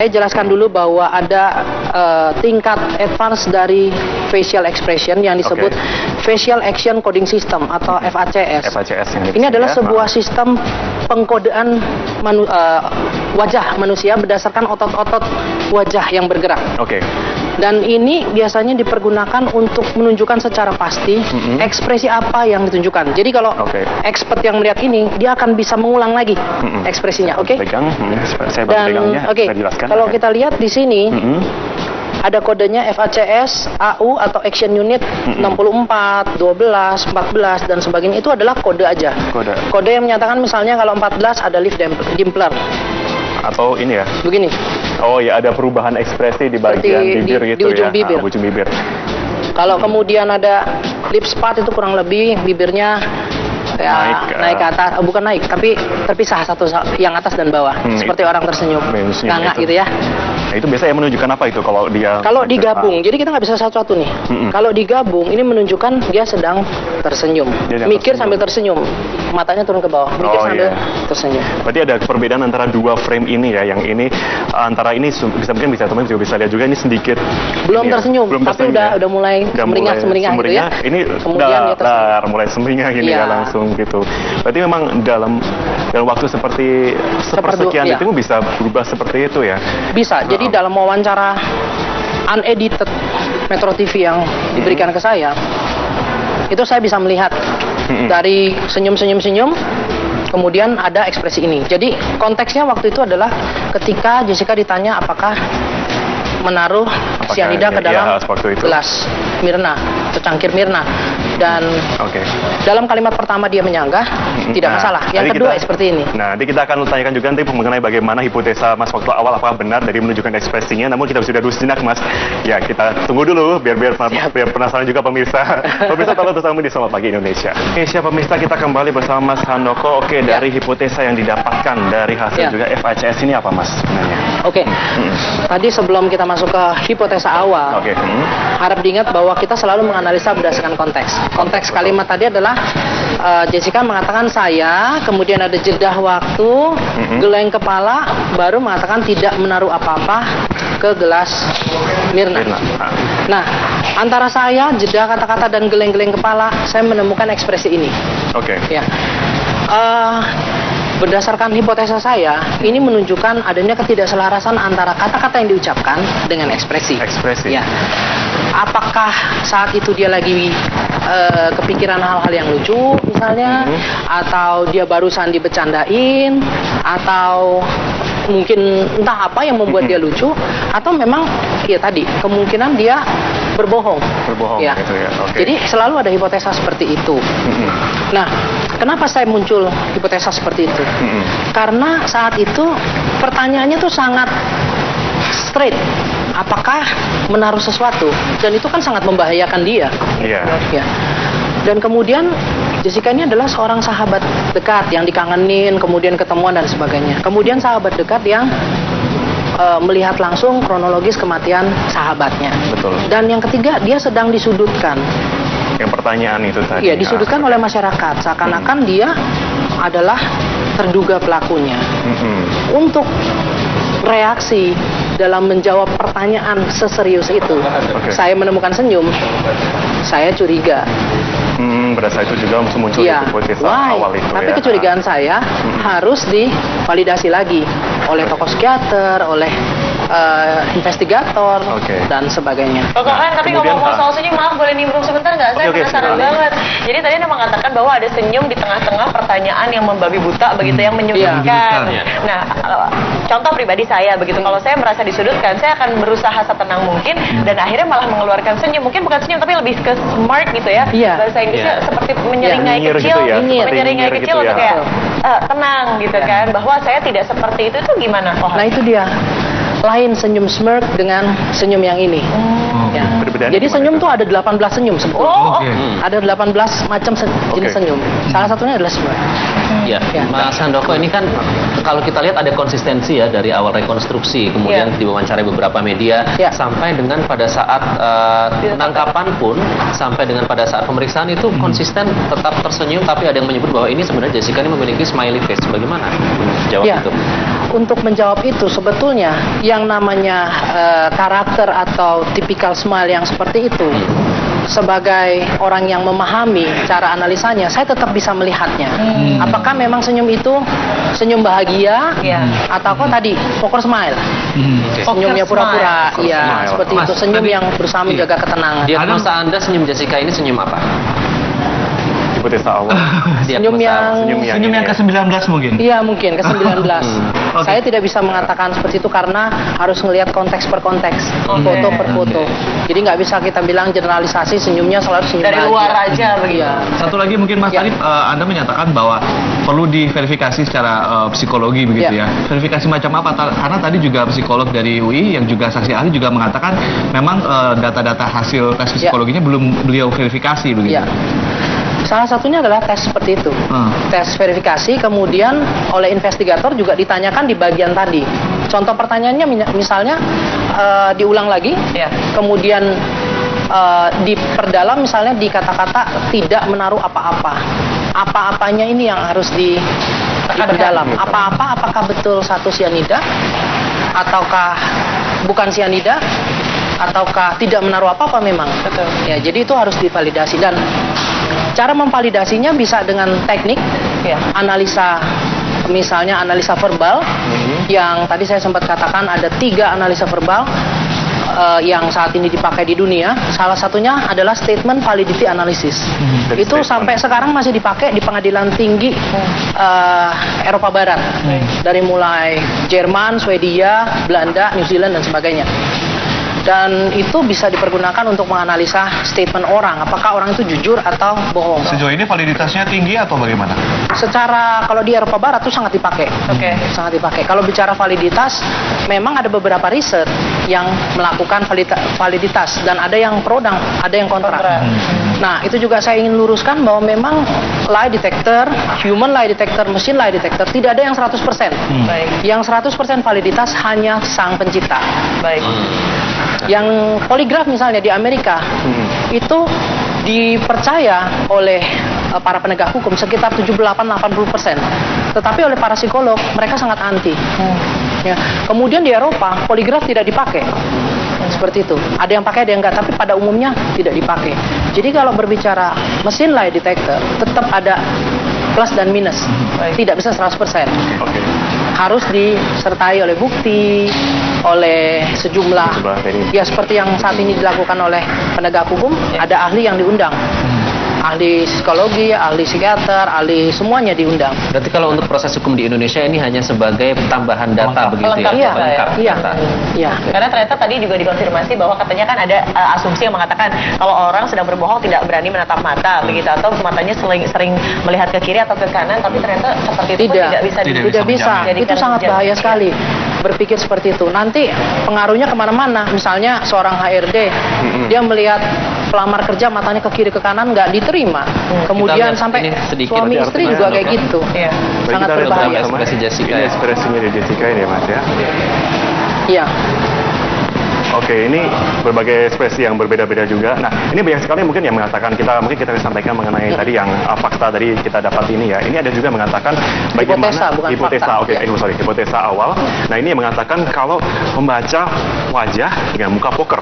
Saya jelaskan dulu bahwa ada tingkat advance dari facial expression yang disebut Facial Action Coding System atau FACS. Ini adalah sebuah sistem pengkodean wajah manusia berdasarkan otot-otot wajah yang bergerak. Dan ini biasanya dipergunakan untuk menunjukkan secara pasti ekspresi apa yang ditunjukkan. Jadi kalau expert yang melihat ini, dia akan bisa mengulang lagi ekspresinya. Dan kalau kita lihat di sini ada kodenya FACS, AU atau Action Unit 64, 12, 14 dan sebagainya. Itu adalah kode aja. Kode yang menyatakan misalnya kalau 14 ada lip dimpler. Atau ini ya? Begini. Oh ya, ada perubahan ekspresi di bagian bibir gitu di ujung bibir. Ujung bibir. Kalau kemudian ada lip spot itu kurang lebih bibirnya naik ke atas, bukan naik, tapi terpisah satu yang atas dan bawah, seperti orang tersenyum, nganga gitu ya. Nah, itu biasanya menunjukkan apa itu kalau dia? Kalau digabung, jadi kita nggak bisa satu-satu nih. Kalau digabung, ini menunjukkan dia sedang tersenyum, mikir sambil tersenyum, matanya turun ke bawah, mikir sambil tersenyum. Berarti ada perbedaan antara dua frame ini ya, yang ini antara ini mungkin bisa teman juga bisa lihat juga ini sedikit belum tersenyum, tapi udah mulai semeringah gitu ya. Ini kemudian mulai semeringah gini ya langsung gitu. Berarti memang dalam waktu seperti sepersekian itu bisa berubah seperti itu ya? Bisa. Jadi dalam wawancara unedited Metro TV yang diberikan ke saya, itu saya bisa melihat dari senyum-senyum, kemudian ada ekspresi ini. Jadi konteksnya waktu itu adalah ketika Jessica ditanya apakah menaruh cyanida ke dalam gelas Mirna, secangkir Mirna. Dan dalam kalimat pertama dia menyanggah, tidak masalah. Yang kedua seperti ini. Nah, nanti kita akan tanyakan juga nanti mengenai bagaimana hipotesa Mas waktu awal apakah benar dari menunjukkan ekspresinya. Namun kita sudah dulu sejenak, Mas. Ya, kita tunggu dulu biar penasaran juga pemirsa. Pemirsa tolong terus di Selamat Pagi Indonesia. Siapa pemirsa, kita kembali bersama Mas Handoko. Dari hipotesa yang didapatkan dari hasil juga FACS ini apa, Mas sebenarnya? Tadi sebelum kita masuk ke hipotesa awal, harap diingat bahwa kita selalu menganalisa berdasarkan konteks. Konteks kalimat tadi adalah Jessica mengatakan saya, kemudian ada jeda waktu, geleng kepala, baru mengatakan tidak menaruh apa-apa ke gelas Mirna. Nah, antara saya, jeda kata-kata dan geleng-geleng kepala, saya menemukan ekspresi ini. Berdasarkan hipotesa saya, ini menunjukkan adanya ketidakselarasan antara kata-kata yang diucapkan dengan ekspresi. Ya. Apakah saat itu dia lagi kepikiran hal-hal yang lucu misalnya, atau dia barusan dibecandain, atau mungkin entah apa yang membuat dia lucu, atau memang ya tadi kemungkinan dia berbohong ya. Gitu ya. Jadi selalu ada hipotesa seperti itu. Nah, kenapa saya muncul hipotesa seperti itu? Karena saat itu pertanyaannya tuh sangat straight. Apakah menaruh sesuatu? Dan itu kan sangat membahayakan dia. Ya. Dan kemudian Jessica ini adalah seorang sahabat dekat yang dikangenin, kemudian ketemuan dan sebagainya. Kemudian sahabat dekat yang melihat langsung kronologis kematian sahabatnya. Dan yang ketiga, dia sedang disudutkan. Yang pertanyaan itu tadi. Iya, disudutkan oleh masyarakat. Seakan-akan dia adalah terduga pelakunya. Untuk reaksi dalam menjawab pertanyaan seserius itu, saya menemukan senyum, saya curiga. Berasa itu juga muncul hipotesa awal itu. Tapi kecurigaan saya harus divalidasi lagi oleh tokoh psikiater, oleh investigator dan sebagainya. Tapi ngomong-ngomong soal senyum, maaf boleh nimbrung sebentar nggak? Saya penasaran banget. Jadi tadi Anda mengatakan bahwa ada senyum di tengah-tengah pertanyaan yang membabi buta begitu, yang menyudutkan. Nah, contoh pribadi saya begitu, kalau saya merasa disudutkan, saya akan berusaha setenang mungkin dan akhirnya malah mengeluarkan senyum. Mungkin bukan senyum tapi lebih ke smart gitu ya. Bahasa Inggrisnya seperti menyeringai kecil, menyeringai kecil atau kayak tenang gitu kan, bahwa saya tidak seperti itu gimana? Nah, itu dia. Lain senyum smirk dengan senyum yang ini. Jadi senyum tuh ada 18 senyum sebetulnya. Ada 18 macam jenis senyum. Salah satunya adalah smirk. Mas Handoko, ini kan kalau kita lihat ada konsistensi ya dari awal rekonstruksi, kemudian diwawancarai beberapa media, sampai dengan pada saat penangkapan pun, sampai dengan pada saat pemeriksaan itu konsisten tetap tersenyum, tapi ada yang menyebut bahwa ini sebenarnya Jessica ini memiliki smiley face. Bagaimana jawab itu? untuk menjawab itu sebetulnya yang namanya karakter atau typical smile yang seperti itu, sebagai orang yang memahami cara analisanya, saya tetap bisa melihatnya. Apakah memang senyum itu senyum bahagia, atau kok tadi poker smile, senyumnya pura-pura, ya seperti itu, senyum yang berusaha menjaga ketenangan. Diagnosa Anda senyum Jessica ini senyum apa? Hipotesa awal. Senyum yang ke-19 mungkin? Iya, mungkin ke-19. Saya tidak bisa mengatakan seperti itu karena harus melihat konteks per konteks, foto per foto. Jadi nggak bisa kita bilang generalisasi senyumnya selalu senyum dari luar aja begitu. Satu lagi mungkin Mas Arif, Anda menyatakan bahwa perlu diverifikasi secara psikologi begitu ya. Verifikasi macam apa? Karena tadi juga psikolog dari UI yang juga saksi ahli juga mengatakan memang data-data hasil tes psikologinya belum beliau verifikasi begitu. Salah satunya adalah tes seperti itu, tes verifikasi, kemudian oleh investigator juga ditanyakan di bagian tadi. Contoh pertanyaannya misalnya diulang lagi, kemudian diperdalam misalnya di kata-kata tidak menaruh apa-apa. Apa-apanya ini yang harus diperdalam. Apa-apa, apakah betul satu sianida, ataukah bukan sianida, ataukah tidak menaruh apa-apa memang. Betul. Ya, jadi itu harus divalidasi, dan cara memvalidasinya bisa dengan teknik analisa, misalnya analisa verbal, yang tadi saya sempat katakan ada 3 analisa verbal yang saat ini dipakai di dunia. Salah satunya adalah statement validity analysis. Itu sampai sekarang masih dipakai di pengadilan tinggi Eropa Barat, dari mulai Jerman, Swedia, Belanda, New Zealand dan sebagainya. Dan itu bisa dipergunakan untuk menganalisa statement orang, apakah orang itu jujur atau bohong. Sejauh ini validitasnya tinggi atau bagaimana? Secara kalau di Eropa Barat itu sangat dipakai, sangat dipakai. Kalau bicara validitas, memang ada beberapa riset yang melakukan validitas, dan ada yang pro dan ada yang kontra. Nah, itu juga saya ingin luruskan bahwa memang lie detector, human lie detector, machine lie detector tidak ada yang 100%. Yang 100% validitas hanya sang pencipta. Yang poligraf misalnya di Amerika itu dipercaya oleh para penegak hukum sekitar 78-80%, tetapi oleh para psikolog mereka sangat anti. Kemudian di Eropa poligraf tidak dipakai. Seperti itu. Ada yang pakai, ada yang enggak, tapi pada umumnya tidak dipakai. Jadi kalau berbicara mesin lie detector tetap ada plus dan minus. Tidak bisa 100%. Harus disertai oleh bukti, oleh sejumlah, ya seperti yang saat ini dilakukan oleh penegak hukum, ada ahli yang diundang. Ahli psikologi, ahli psikiater, ahli semuanya diundang. Berarti kalau untuk proses hukum di Indonesia ini hanya sebagai tambahan data begitu ya? Iya. Karena ternyata tadi juga dikonfirmasi bahwa katanya kan ada asumsi yang mengatakan kalau orang sedang berbohong tidak berani menatap mata begitu, atau matanya sering melihat ke kiri atau ke kanan, tapi ternyata seperti itu tidak bisa. Itu sangat bahaya sekali berpikir seperti itu. Nanti pengaruhnya kemana-mana. Misalnya seorang HRD, dia melihat pelamar kerja matanya ke kiri ke kanan nggak diterima. Kemudian sampai suami istri juga kayak gitu. Sangat berbahaya. Ini ekspresinya dari Jessica ini ya Mas ya. Iya. Oke, ini berbagai ekspresi yang berbeda-beda juga. Nah, ini banyak sekali mungkin yang mengatakan mungkin kita sampaikan mengenai tadi yang fakta dari kita dapat ini ya. Ini ada juga mengatakan bagaimana hipotesa awal. Nah, ini yang mengatakan kalau membaca wajah dengan muka poker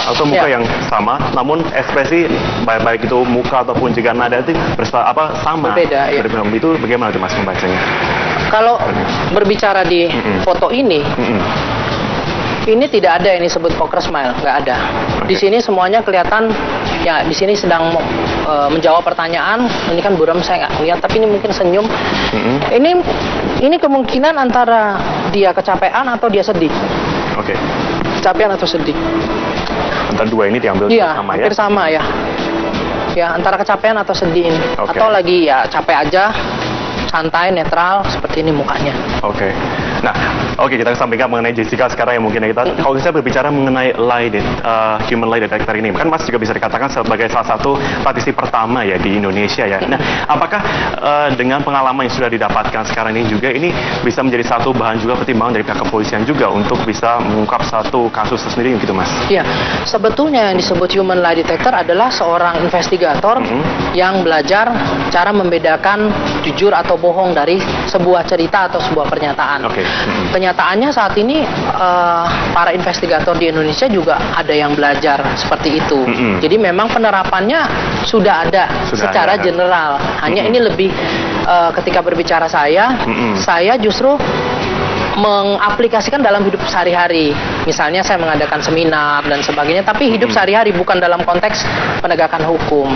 atau muka yang sama, namun ekspresi baik itu muka ataupun juga nada itu sama. Berbeda. Itu bagaimana tuh Mas membacanya? Kalau berbicara di foto ini. Ini tidak ada yang disebut poker smile, nggak ada. Di sini semuanya kelihatan, ya di sini sedang menjawab pertanyaan. Ini kan buram, saya nggak lihat, tapi ini mungkin senyum. Ini kemungkinan antara dia kecapean atau dia sedih. Kecapean atau sedih. Antara dua ini diambil sama ya? Hampir sama ya. Ya antara kecapean atau sedih ini. Atau lagi ya capek aja, santai, netral, seperti ini mukanya. Nah, kita sampaikan mengenai Jessica sekarang yang mungkin kalau saya berbicara mengenai human lie detector ini, kan Mas juga bisa dikatakan sebagai salah satu praktisi pertama ya di Indonesia ya. Nah, apakah dengan pengalaman yang sudah didapatkan sekarang ini juga ini bisa menjadi satu bahan juga pertimbangan dari pihak kepolisian juga untuk bisa mengungkap satu kasus tersendiri gitu Mas? Iya, sebetulnya yang disebut human lie detector adalah seorang investigator yang belajar cara membedakan jujur atau bohong dari sebuah cerita atau sebuah pernyataan. Kenyataannya saat ini para investigator di Indonesia juga ada yang belajar seperti itu. Jadi memang penerapannya sudah ada secara general. Hanya ini lebih ketika berbicara saya justru mengaplikasikan dalam hidup sehari-hari. Misalnya saya mengadakan seminar dan sebagainya, tapi hidup sehari-hari bukan dalam konteks penegakan hukum.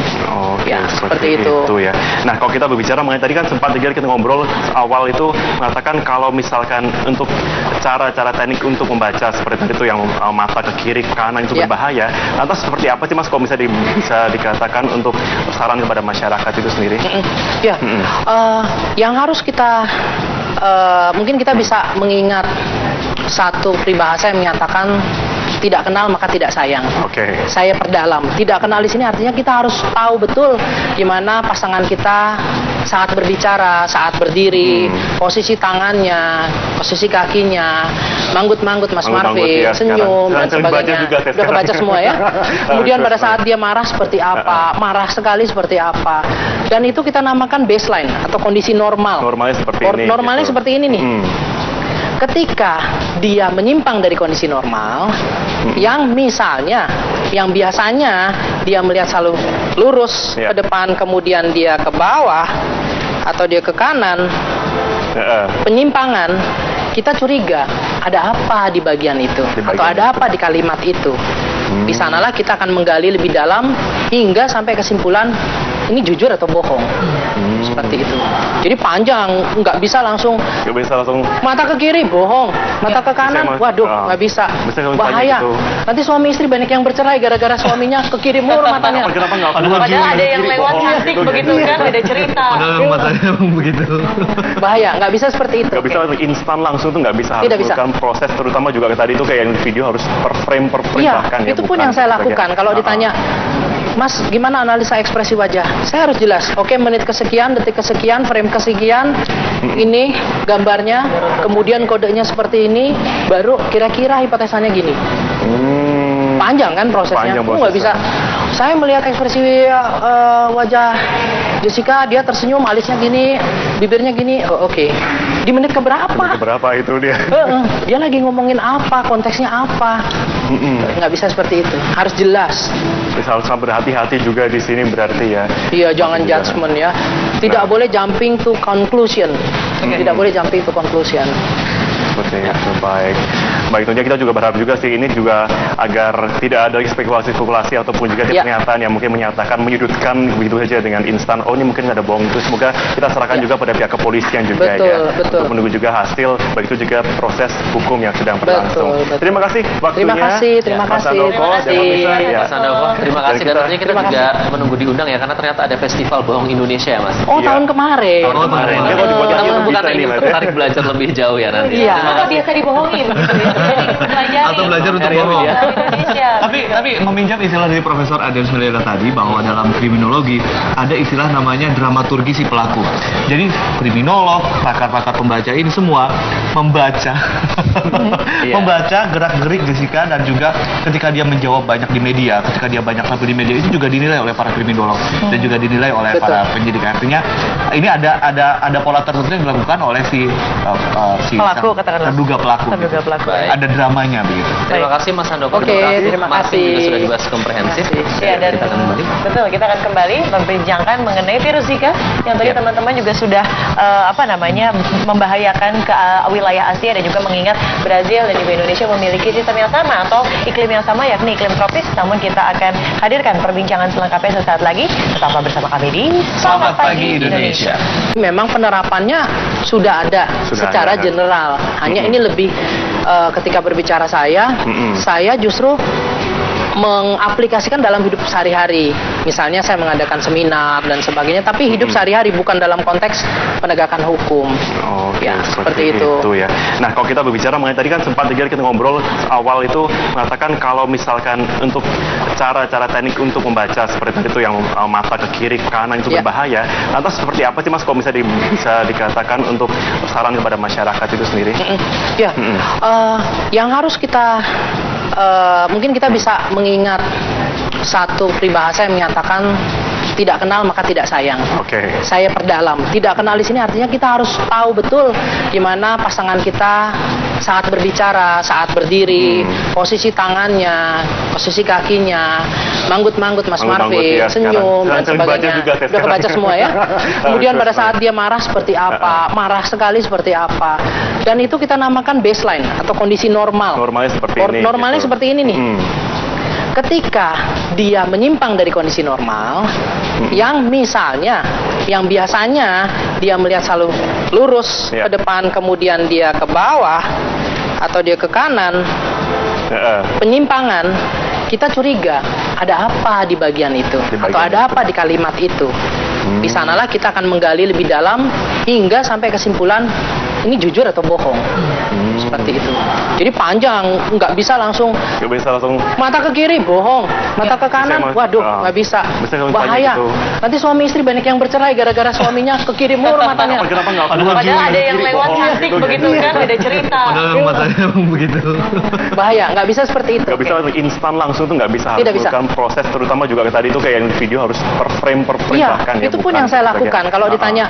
Ya, seperti itu ya. Nah, kalau kita berbicara mengenai tadi kan sempat kita ngobrol awal itu mengatakan kalau misalkan untuk cara-cara teknik untuk membaca seperti itu yang mata ke kiri ke kanan itu berbahaya. Lantas seperti apa sih Mas kalau misalnya bisa dikatakan untuk saran kepada masyarakat itu sendiri? Yang harus kita mungkin kita bisa mengingat satu peribahasa yang menyatakan tidak kenal maka tidak sayang. Saya perdalam. Tidak kenal di sini artinya kita harus tahu betul gimana pasangan kita saat berbicara, saat berdiri, posisi tangannya, posisi kakinya, manggut-manggut Mas Marvin, senyum dan sebagainya. Sudah kebaca semua ya. Kemudian pada saat dia marah seperti apa, marah sekali seperti apa. Dan itu kita namakan baseline atau kondisi normal. Normalnya seperti ini. Normalnya seperti ini nih. Ketika dia menyimpang dari kondisi normal, yang misalnya, yang biasanya dia melihat selalu lurus ke depan, kemudian dia ke bawah, atau dia ke kanan, penyimpangan, kita curiga, ada apa di bagian itu? Atau ada apa di kalimat itu? Di sanalah kita akan menggali lebih dalam, hingga sampai kesimpulan, ini jujur atau bohong. Seperti itu. Jadi panjang, nggak bisa langsung mata ke kiri bohong, mata ke kanan waduh nggak bisa, bahaya. Nanti suami istri banyak yang bercerai gara-gara suaminya ke kiri mulu matanya. Padahal ada yang lewat cantik begitu kan, beda cerita. Padahal matanya begitu. Bahaya, nggak bisa seperti itu. Nggak bisa instan langsung tuh nggak bisa. Harus bukan proses, terutama juga tadi itu kayak yang video harus per frame bahkan ya. Itu pun yang saya lakukan. Kalau ditanya, Mas, gimana analisa ekspresi wajah? Saya harus jelas. Oke, menit kesekian, detik kesekian, frame kesekian, ini gambarnya, kemudian kodenya seperti ini, baru kira-kira hipotesanya gini. Panjang kan prosesnya. Aku nggak bisa. Saya melihat ekspresi wajah Jessica, dia tersenyum, alisnya gini, bibirnya gini. Oke. Di menit keberapa? Keberapa itu dia? Dia lagi ngomongin apa? Konteksnya apa? Nggak bisa seperti itu. Harus jelas. Harus berhati-hati juga di sini berarti ya. Iya, jangan judgement ya. Tidak boleh jumping to conclusion. Tidak boleh jumping to conclusion. Seperti itu, baik. Tentunya kita juga berharap juga sih ini juga agar tidak ada spekulasi-spekulasi ataupun juga pernyataan yang mungkin menyatakan menyudutkan begitu saja dengan instan. Oh, ini mungkin ada bohong itu. Semoga kita serahkan juga pada pihak kepolisian juga untuk menunggu juga hasil, begitu juga proses hukum yang sedang berlangsung. Terima kasih waktunya. Terima kasih. Mas Handoko, terima kasih. Dan tentunya kita juga menunggu diundang ya, karena ternyata ada festival bohong Indonesia ya Mas. Tahun kemarin. Kita bukan ingin tertarik belajar lebih jauh ya nanti. Apa biasa dibohongin? Atau belajar untuk bohong. Tapi meminjam istilah dari Profesor Adrianus Meliala tadi, bahwa dalam kriminologi ada istilah namanya dramaturgi si pelaku. Jadi kriminolog, pakar-pakar pembaca ini semua membaca membaca gerak-gerik Jessica, dan juga ketika dia menjawab banyak di media, ketika dia banyak tampil di media, itu juga dinilai oleh para kriminolog dan juga dinilai oleh para penyidik. Artinya ini ada pola tertentu yang dilakukan oleh si pelaku, terduga pelaku. Ada dramanya begitu. Terima kasih Mas Handoko. Terima kasih. Juga sudah dibahas komprehensif. Dan kita akan kembali. Betul, kita akan kembali membincangkan mengenai virus Zika yang tadi teman-teman juga sudah membahayakan ke wilayah Asia, dan juga mengingat Brazil dan juga Indonesia memiliki sistem yang sama atau iklim yang sama, yakni iklim tropis. Namun kita akan hadirkan perbincangan selengkapnya sesaat lagi. Tetaplah bersama kami di Selamat Pagi Indonesia. Memang penerapannya sudah ada secara general. Hanya ini lebih ketika berbicara saya justru mengaplikasikan dalam hidup sehari-hari. Misalnya saya mengadakan seminar dan sebagainya, tapi hidup sehari-hari bukan dalam konteks penegakan hukum. Seperti itu ya. Nah, kalau kita berbicara mengenai tadi kan sempat kita ngobrol awal itu mengatakan kalau misalkan untuk cara-cara teknik untuk membaca seperti itu yang mata ke kiri ke kanan itu berbahaya. Lantas seperti apa sih Mas kalau misalnya bisa dikatakan untuk saran kepada masyarakat itu sendiri? Yang harus kita mungkin kita bisa mengingat satu peribahasa yang menyatakan tidak kenal maka tidak sayang. Oke. Saya perdalam. Tidak kenal di sini artinya kita harus tahu betul gimana pasangan kita saat berbicara, saat berdiri, posisi tangannya, posisi kakinya, manggut-manggut Mas Marvin, senyum dan sebagainya. Udah kebaca semua ya. Kemudian pada saat dia marah seperti apa, marah sekali seperti apa. Dan itu kita namakan baseline atau kondisi normal. Normalnya seperti ini. Normalnya seperti ini nih. Ketika dia menyimpang dari kondisi normal, yang misalnya, yang biasanya dia melihat selalu lurus ke depan, kemudian dia ke bawah, atau dia ke kanan, penyimpangan, kita curiga, ada apa di bagian itu? Atau ada apa di kalimat itu? Di sanalah kita akan menggali lebih dalam, hingga sampai kesimpulan, ini jujur atau bohong. Seperti itu. Jadi panjang, nggak bisa langsung mata ke kiri bohong, mata ke kanan, waduh nggak bisa, bahaya. Nanti suami istri banyak yang bercerai gara-gara suaminya ke kiri mulu matanya. Padahal ada yang lewat cantik begitu kan, beda cerita. Padahal matanya begitu. Bahaya, nggak bisa seperti itu. Nggak bisa instan langsung tuh nggak bisa. Harus bukan proses, terutama juga tadi itu kayak video harus per frame bahkan. Iya, itu pun yang saya lakukan. Kalau ditanya,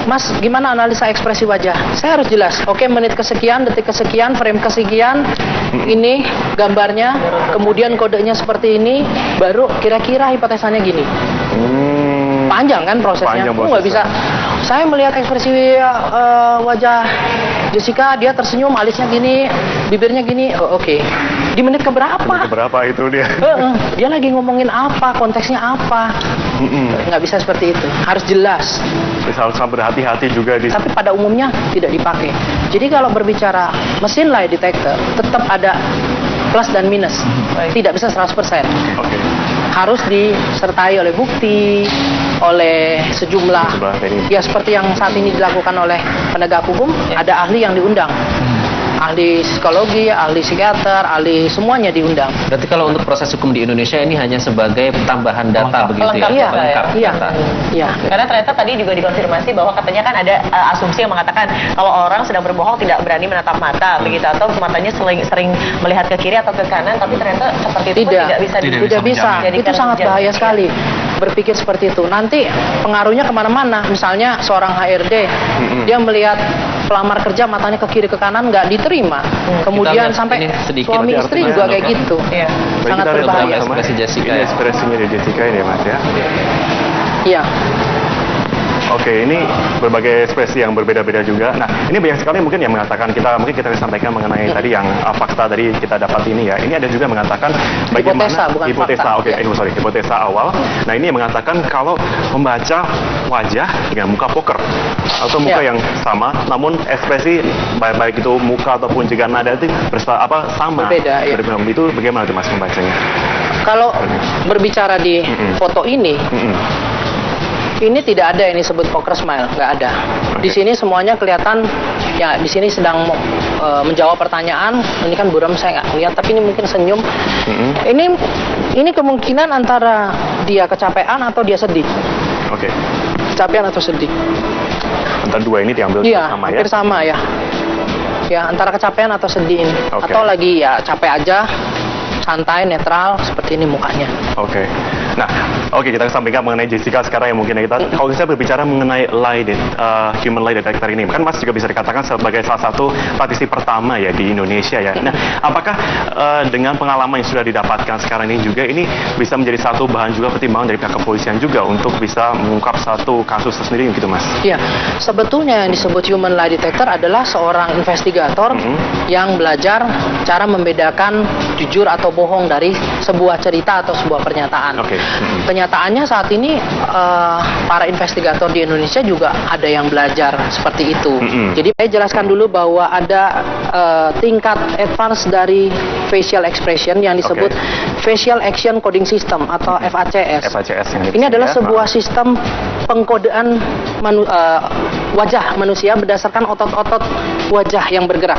Mas, gimana analisa ekspresi wajah? Saya harus jelas. Oke, menit kesekian, detik kesekian, frame kesekian, ini gambarnya, kemudian kodenya seperti ini, baru kira-kira hipotesanya gini. Panjang kan prosesnya. Nggak bisa. Saya melihat ekspresi wajah Jessica, dia tersenyum, alisnya gini, bibirnya gini. Oh, oke. Di menit keberapa? Menit keberapa itu dia? Dia lagi ngomongin apa? Konteksnya apa? Nggak bisa seperti itu. Harus jelas. Harus berhati-hati juga di. Tapi pada umumnya tidak dipakai. Jadi kalau berbicara mesin lie detector, tetap ada plus dan minus. Tidak bisa 100%. Harus disertai oleh bukti, oleh sejumlah ya seperti yang saat ini dilakukan oleh penegak hukum, ada ahli yang diundang. Ahli psikologi, ahli psikiater, ahli semuanya diundang. Berarti kalau untuk proses hukum di Indonesia ini hanya sebagai tambahan data begitu ya? Iya. Karena ternyata tadi juga dikonfirmasi bahwa katanya kan ada asumsi yang mengatakan kalau orang sedang berbohong tidak berani menatap mata begitu, atau matanya sering melihat ke kiri atau ke kanan, tapi ternyata seperti itu tidak bisa. Tidak bisa. Itu sangat bahaya sekali berpikir seperti itu. Nanti pengaruhnya kemana-mana. Misalnya seorang HRD, dia melihat pelamar kerja matanya ke kiri ke kanan nggak diterima. Kemudian sampai suami istri juga kayak gitu. Sangat berbahaya. Ini ekspresinya di Jessica ini Mas ya. Iya. Oke, ini berbagai ekspresi yang berbeda-beda juga. Nah, ini banyak sekali mungkin yang mengatakan mungkin kita sampaikan mengenai tadi yang fakta dari kita dapat ini ya. Ini ada juga mengatakan bagaimana hipotesa awal. Nah, ini yang mengatakan kalau membaca wajah dengan muka poker atau muka yang sama, namun ekspresi baik itu muka ataupun juga nada itu sama. Berbeda. Ya. Itu bagaimana tuh Mas membacanya? Kalau berbicara di foto ini. Ini tidak ada yang disebut poker smile, nggak ada. Di sini semuanya kelihatan, ya di sini sedang menjawab pertanyaan. Ini kan buram saya nggak lihat, tapi ini mungkin senyum. Ini kemungkinan antara dia kecapean atau dia sedih. Oke. Kecapean atau sedih. Antara dua ini diambil sama ya? Hampir sama ya. Ya antara kecapean atau sedih ini. Atau lagi ya capek aja. Santai, netral, seperti ini mukanya. Oke. Nah, kita sampaikan mengenai Jessica sekarang yang mungkin kalau kita berbicara mengenai human lie detector ini, kan Mas juga bisa dikatakan sebagai salah satu praktisi pertama ya di Indonesia ya. Nah, apakah dengan pengalaman yang sudah didapatkan sekarang ini juga ini bisa menjadi satu bahan juga pertimbangan dari pihak kepolisian juga untuk bisa mengungkap satu kasus tersendiri gitu Mas? Iya, sebetulnya yang disebut human lie detector adalah seorang investigator yang belajar cara membedakan jujur atau bohong dari sebuah cerita atau sebuah pernyataan. Kenyataannya saat ini para investigator di Indonesia juga ada yang belajar seperti itu. Jadi saya jelaskan dulu bahwa ada tingkat advance dari facial expression yang disebut facial action coding system atau FACS. Ini adalah sebuah sistem pengkodean wajah manusia berdasarkan otot-otot wajah yang bergerak.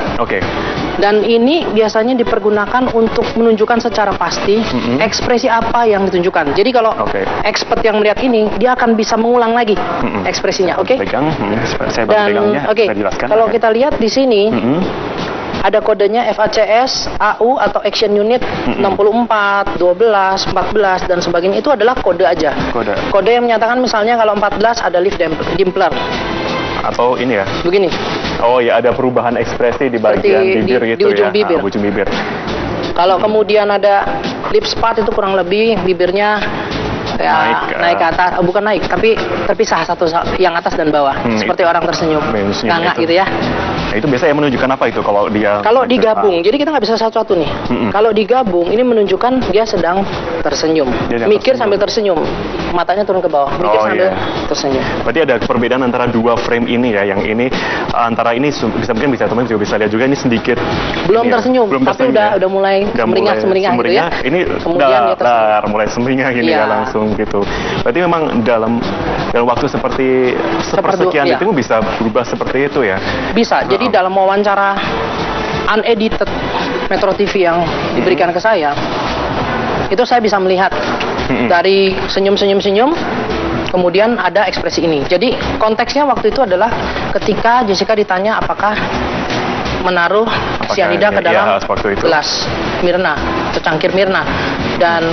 Dan ini biasanya dipergunakan untuk menunjukkan secara pasti ekspresi apa yang ditunjukkan. Jadi kalau expert yang melihat ini, dia akan bisa mengulang lagi ekspresinya. Pegang, saya dan saya jelaskan. kalau kita lihat di sini, Ada kodenya FACS, AU atau Action Unit 64, 12, 14 dan sebagainya. Itu adalah kode aja. Kode yang menyatakan misalnya kalau 14 ada lip dimpler. Atau ini ya? Begini. Oh ya, ada perubahan ekspresi di bagian bibir gitu di ujung ya. Bibir. Ujung bibir. Kalau kemudian ada lip spot itu kurang lebih bibirnya naik ke atas, bukan naik, tapi terpisah satu yang atas dan bawah, seperti orang tersenyum, nganga gitu ya. Nah, itu biasanya menunjukkan apa itu kalau dia? Kalau digabung, jadi kita nggak bisa satu-satu nih. Kalau digabung, ini menunjukkan dia sedang tersenyum, mikir sambil tersenyum, matanya turun ke bawah, mikir sambil tersenyum. Berarti ada perbedaan antara dua frame ini ya, yang ini antara ini mungkin bisa teman juga bisa lihat juga ini sedikit belum tersenyum, tapi udah mulai semeringah gitu ya. Ini kemudian mulai semeringah gini ya langsung gitu. Berarti memang dalam waktu seperti sepersekian detik bisa berubah seperti itu ya? Bisa. Jadi dalam wawancara unedited Metro TV yang diberikan ke saya, itu saya bisa melihat dari senyum-senyum, kemudian ada ekspresi ini. Jadi konteksnya waktu itu adalah ketika Jessica ditanya apakah menaruh sianida ke dalam gelas Mirna, secangkir Mirna. Dan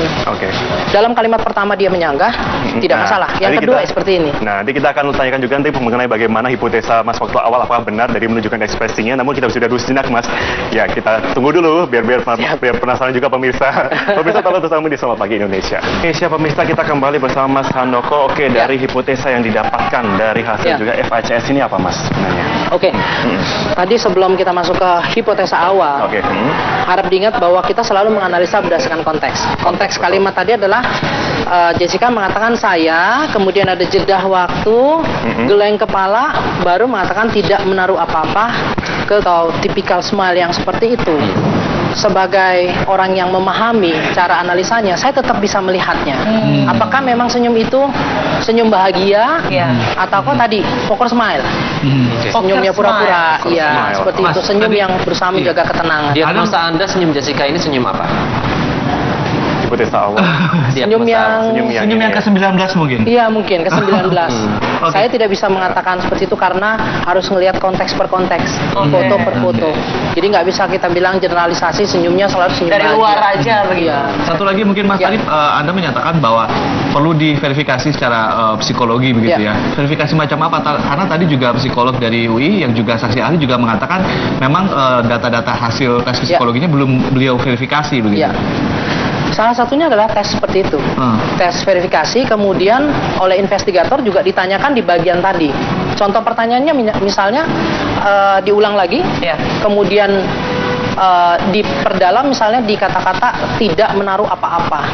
dalam kalimat pertama dia menyanggah, tidak masalah. Yang kedua seperti ini. Nah, nanti kita akan tanyakan juga nanti mengenai bagaimana hipotesa Mas waktu awal apakah benar dari menunjukkan ekspresinya. Namun kita sudah dulu sejenak, Mas. Ya, kita tunggu dulu biar penasaran juga pemirsa. Pemirsa tolong terus di Selamat Pagi Indonesia. Oke, siapa pemirsa, kita kembali bersama Mas Handoko. Oke, dari hipotesa yang didapatkan dari hasil juga FACS ini apa, Mas sebenarnya? Oke. Tadi sebelum kita masuk ke hipotesa awal, harap diingat bahwa kita selalu menganalisa berdasarkan konteks. Konteks kalimat tadi adalah Jessica mengatakan saya, kemudian ada jeda waktu, geleng kepala, baru mengatakan tidak menaruh apa-apa ke tipikal smile yang seperti itu. Sebagai orang yang memahami cara analisanya, saya tetap bisa melihatnya. Apakah memang senyum itu senyum bahagia, atau kok tadi poker smile, senyumnya pura-pura, iya seperti itu, senyum yang berusaha menjaga ketenangan. Diagnosa Anda senyum Jessica ini senyum apa? Hipotesa awal. Senyum yang ke-19 mungkin? Iya mungkin ke-19. Saya tidak bisa mengatakan seperti itu karena harus melihat konteks per konteks, foto per foto. Jadi nggak bisa kita bilang generalisasi senyumnya selalu senyum dari luar aja begitu. Satu lagi mungkin Mas Arif, Anda menyatakan bahwa perlu diverifikasi secara psikologi begitu ya. Verifikasi macam apa? Karena tadi juga psikolog dari UI yang juga saksi ahli juga mengatakan memang data-data hasil tes psikologinya belum beliau verifikasi begitu. Salah satunya adalah tes seperti itu, tes verifikasi, kemudian oleh investigator juga ditanyakan di bagian tadi. Contoh pertanyaannya misalnya diulang lagi, kemudian diperdalam misalnya di kata-kata tidak menaruh apa-apa.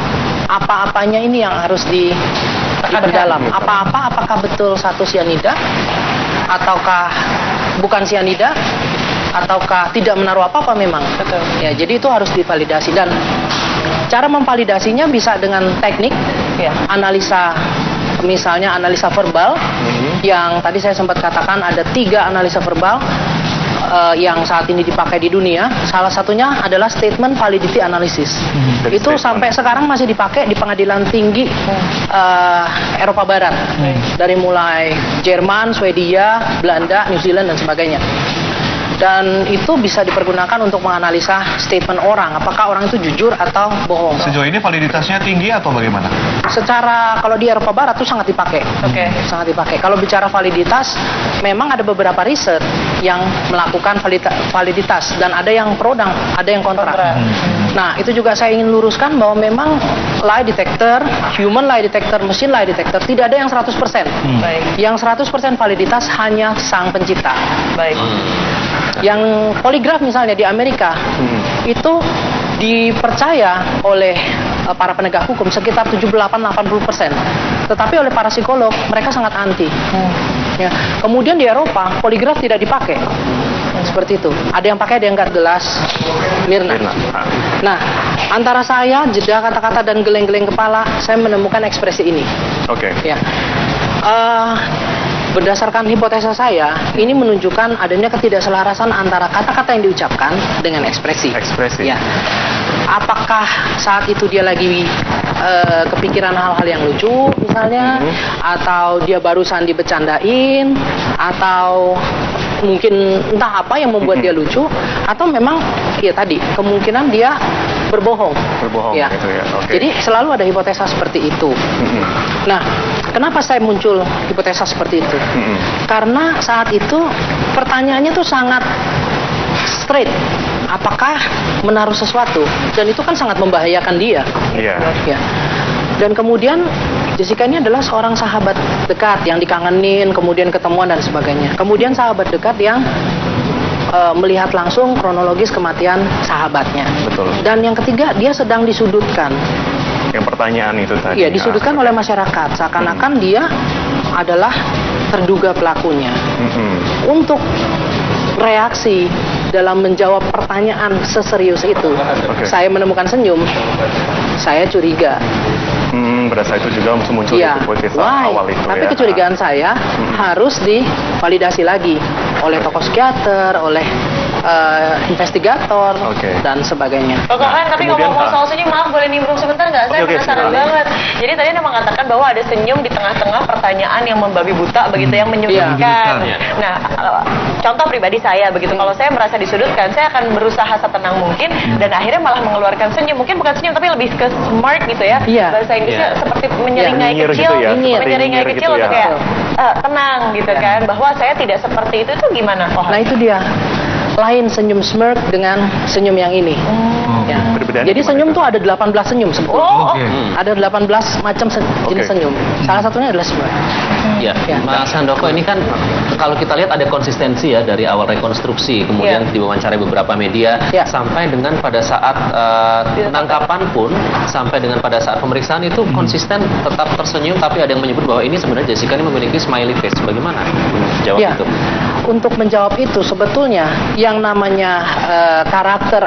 Apa-apanya ini yang harus diperdalam. Apa-apa, apakah betul satu sianida, ataukah bukan sianida, ataukah tidak menaruh apa-apa memang. Ya, jadi itu harus divalidasi dan cara memvalidasinya bisa dengan teknik analisa, misalnya analisa verbal yang tadi saya sempat katakan ada 3 analisa verbal yang saat ini dipakai di dunia. Salah satunya adalah statement validity analysis. Itu sampai sekarang masih dipakai di pengadilan tinggi Eropa Barat, dari mulai Jerman, Swedia, Belanda, New Zealand dan sebagainya. Dan itu bisa dipergunakan untuk menganalisa statement orang, apakah orang itu jujur atau bohong. Sejauh ini validitasnya tinggi atau bagaimana? Secara kalau di Eropa Barat itu sangat dipakai, sangat dipakai. Kalau bicara validitas, memang ada beberapa riset yang melakukan validitas dan ada yang pro dan ada yang kontra. Nah, itu juga saya ingin luruskan bahwa memang lie detector, human lie detector, machine lie detector tidak ada yang 100%. Yang 100% validitas hanya sang pencipta. Yang poligraf misalnya di Amerika itu dipercaya oleh para penegak hukum sekitar 78-80%. Tetapi oleh para psikolog mereka sangat anti. Kemudian di Eropa poligraf tidak dipakai. Seperti itu. Ada yang pakai, ada yang nggak, gelas Mirna. Nah, antara saya jeda kata-kata dan geleng-geleng kepala, saya menemukan ekspresi ini. Berdasarkan hipotesa saya, ini menunjukkan adanya ketidakselarasan antara kata-kata yang diucapkan dengan ekspresi. Ya. Apakah saat itu dia lagi kepikiran hal-hal yang lucu misalnya, atau dia barusan dibecandain, atau mungkin entah apa yang membuat dia lucu, atau memang ya tadi kemungkinan dia berbohong. Ya. Gitu ya. Okay. Jadi selalu ada hipotesa seperti itu. Nah, kenapa saya muncul hipotesa seperti itu? Karena saat itu pertanyaannya tuh sangat straight. Apakah menaruh sesuatu? Dan itu kan sangat membahayakan dia. Iya. Ya. Dan kemudian Jessica ini adalah seorang sahabat dekat yang dikangenin, kemudian ketemuan dan sebagainya. Kemudian sahabat dekat yang melihat langsung kronologis kematian sahabatnya. Betul. Dan yang ketiga, dia sedang disudutkan. Yang pertanyaan itu tadi. Iya, disudutkan oleh masyarakat. Seakan-akan dia adalah terduga pelakunya. Untuk reaksi dalam menjawab pertanyaan seserius itu, saya menemukan senyum. Saya curiga. Berasa itu juga muncul di hipotesa awal itu. Tapi kecurigaan saya harus divalidasi lagi oleh tokoh psikiater, oleh investigator dan sebagainya. Tapi ngomong-ngomong soal senyum, maaf boleh nimbrung sebentar nggak? Saya penasaran banget. Jadi tadi Anda mengatakan bahwa ada senyum di tengah-tengah pertanyaan yang membabi buta begitu, yang menyudutkan. Nah, contoh pribadi saya begitu, kalau saya merasa disudutkan, saya akan berusaha setenang mungkin dan akhirnya malah mengeluarkan senyum. Mungkin bukan senyum tapi lebih ke smart gitu ya. Bahasa Inggrisnya seperti menyeringai kecil, menyeringai kecil untuk kayak tenang gitu kan, bahwa saya tidak seperti itu gimana? Nah itu dia. Lain senyum smirk dengan senyum yang ini. Ya. Jadi senyum tuh ada 18 senyum sebetulnya. Ada 18 macam jenis senyum. Salah satunya adalah smirk. Ya, Mas Handoko, ini kan kalau kita lihat ada konsistensi ya dari awal rekonstruksi, kemudian diwawancarai beberapa media, sampai dengan pada saat penangkapan pun, sampai dengan pada saat pemeriksaan itu konsisten tetap tersenyum, tapi ada yang menyebut bahwa ini sebenarnya Jessica ini memiliki smiley face. Bagaimana menjawab itu? Untuk menjawab itu sebetulnya yang namanya karakter